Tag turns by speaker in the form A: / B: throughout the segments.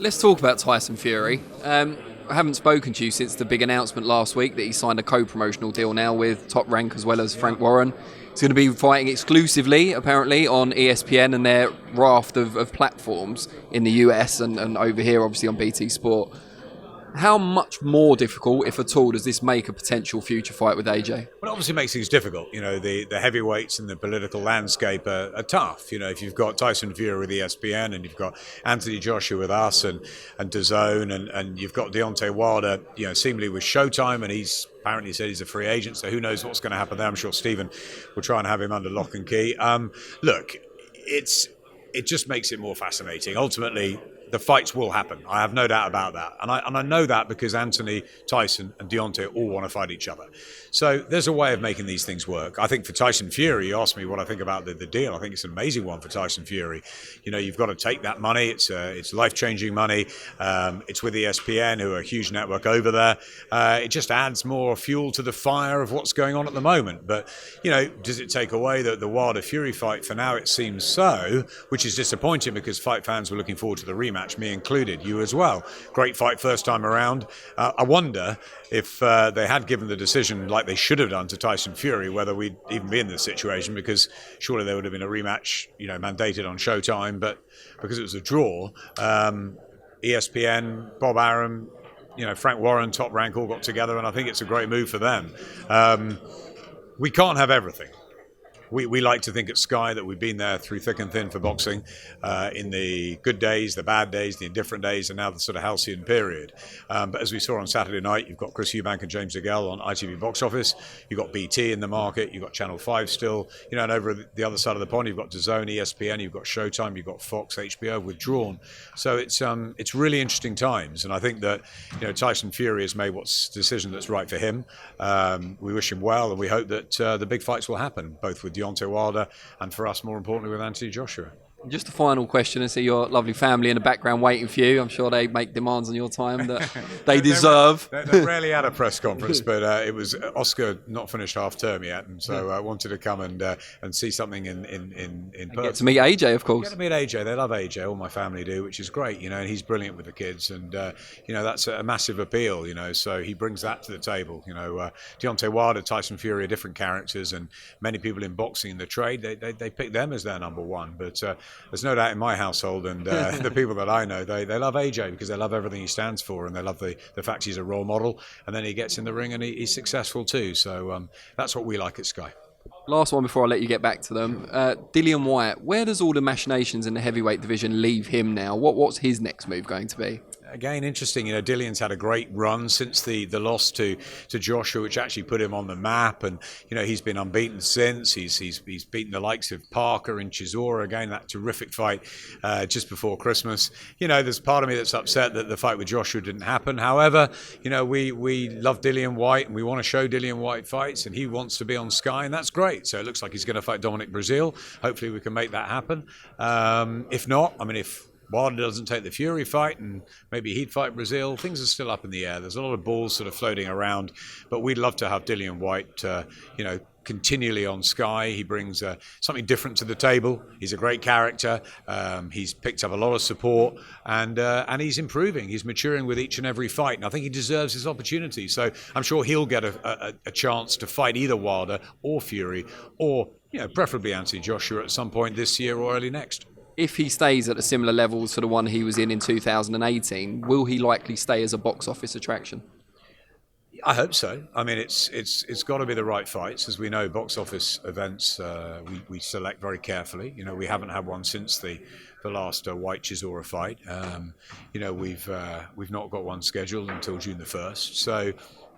A: Let's talk about Tyson Fury. I haven't spoken to you since the big announcement last week that he signed a co-promotional deal now with Top Rank as well as Frank Warren. He's going to be fighting exclusively, apparently, on ESPN and their raft of platforms in the US and over here, obviously, on BT Sport. How much more difficult, if at all, does this make a potential future fight with AJ?
B: Well, it obviously makes things difficult. You know, the heavyweights in the political landscape are tough. You know, if you've got Tyson Fury with ESPN and you've got Anthony Joshua with us and DAZN and you've got Deontay Wilder, you know, seemingly with Showtime, and he's apparently said he's a free agent, so who knows what's going to happen there. I'm sure Stephen will try and have him under lock and key. Look, it just makes it more fascinating. Ultimately, the fights will happen. I have no doubt about that. And I know that because Anthony, Tyson and Deontay all want to fight each other. So there's a way of making these things work. I think for Tyson Fury, you asked me what I think about the deal. I think it's an amazing one for Tyson Fury. You know, you've got to take that money. It's life-changing money. It's with ESPN, who are a huge network over there. It just adds more fuel to the fire of what's going on at the moment. But, you know, does it take away the Wilder-Fury fight? For now, it seems so, which is disappointing because fight fans were looking forward to the rematch, me included, you as well. Great fight first time around. I wonder if they had given the decision like they should have done to Tyson Fury, whether we'd even be in this situation, because surely there would have been a rematch, you know, mandated on Showtime, but because it was a draw, ESPN, Bob Arum, you know, Frank Warren, Top Rank all got together, and I think it's a great move for them. We can't have everything. We like to think at Sky that we've been there through thick and thin for boxing, in the good days, the bad days, the indifferent days, and now the sort of halcyon period. But as we saw on Saturday night, you've got Chris Eubank and James DeGale on ITV Box Office. You've got BT in the market. You've got Channel 5 still. You know, and over the other side of the pond, you've got DAZN, ESPN. You've got Showtime. You've got Fox, HBO withdrawn. So it's really interesting times. And I think that, you know, Tyson Fury has made what's decision that's right for him. We wish him well, and we hope that the big fights will happen, both with Deontay Wilder and, for us, more importantly, with Anthony Joshua.
A: Just a final question. I see your lovely family in the background waiting for you. I'm sure they make demands on your time that they deserve.
B: They're rarely at a press conference, but it was Oscar not finished half term yet, and so I wanted to come and see something in person.
A: Get to meet AJ, of course.
B: Get to meet AJ. They love AJ. All my family do, which is great. You know, and he's brilliant with the kids, and you know, that's a massive appeal. You know, so he brings that to the table. You know, Deontay Wilder, Tyson Fury are different characters, and many people in boxing, in the trade, they pick them as their number one, but. There's no doubt in my household and the people that I know, they love AJ because they love everything he stands for, and they love the fact he's a role model, and then he gets in the ring and he's successful too. So that's what we like at Sky.
A: Last one before I let you get back to them. Dillon White, where does all the machinations in the heavyweight division leave him now? What's his next move going to be?
B: Again, interesting. You know, Dillion's had a great run since the loss to Joshua, which actually put him on the map, and you know, he's been unbeaten since. He's beaten the likes of Parker and Chisora. Again, that terrific fight just before Christmas. You know, there's part of me that's upset that the fight with Joshua didn't happen. However, you know, we love Dillon White and we want to show Dillon White fights, and he wants to be on Sky, and that's great. So it looks like he's going to fight Dominic Breazeale. Hopefully, we can make that happen. If not, I mean, if Wilder doesn't take the Fury fight and maybe he'd fight Breazeale, things are still up in the air. There's a lot of balls sort of floating around, but we'd love to have Dillon White, you know, continually on Sky. He brings something different to the table. He's a great character. He's picked up a lot of support, and he's improving. He's maturing with each and every fight, and I think he deserves his opportunity. So I'm sure he'll get a chance to fight either Wilder or Fury, or, you know, preferably Anthony Joshua at some point this year or early next.
A: If he stays at a similar level to the one he was in 2018, will he likely stay as a box office attraction?
B: I hope so. I mean, it's got to be the right fights. As we know, box office events we select very carefully. You know, we haven't had one since the last White Chisora fight. You know, we've not got one scheduled until June the 1st. So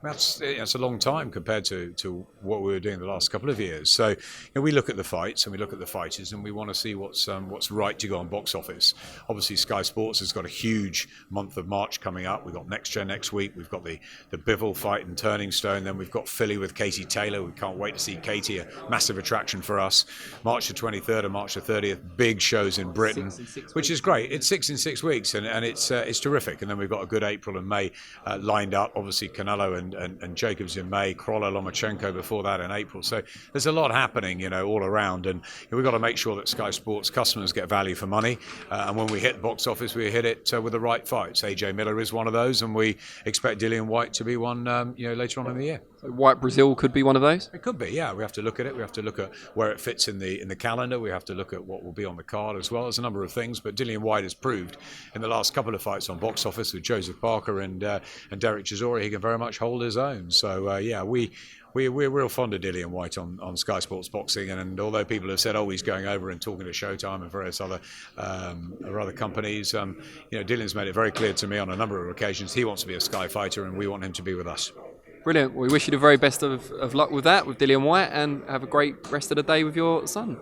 B: that's a long time compared to what we were doing the last couple of years. So, you know, we look at the fights and we look at the fighters, and we want to see what's right to go on box office. Obviously, Sky Sports has got a huge month of March coming up. We've got Next Gen next week. We've got the Bivol fight in Turning Stone. Then we've got Philly with Katie Taylor. We can't wait to see Katie, a massive attraction for us. March the 23rd and March the 30th, big shows in Britain, which is great. It's 6 in 6 weeks, and it's terrific. And then we've got a good April and May lined up. Obviously, Canelo and and Jacobs in May, Krolla, Lomachenko before that in April. So there's a lot happening, all around, and we've got to make sure that Sky Sports customers get value for money. And when we hit box office, we hit it with the right fights. AJ Miller is one of those, and we expect Dillon White to be one, later on in the year.
A: So White Brazil could be one of those?
B: It could be, yeah. We have to look at it. We have to look at where it fits in the calendar. We have to look at what will be on the card as well. There's a number of things, but Dillon White has proved in the last couple of fights on box office with Joseph Parker and Derek Chisora, he can very much hold his own. So we're real fond of Dillon White on Sky Sports Boxing, and although people have said, he's going over and talking to Showtime and various other companies, Dillon's made it very clear to me on a number of occasions he wants to be a Sky fighter, and we want him to be with us.
A: Brilliant. We wish you the very best of luck with that, with Dillon White, and have a great rest of the day with your son.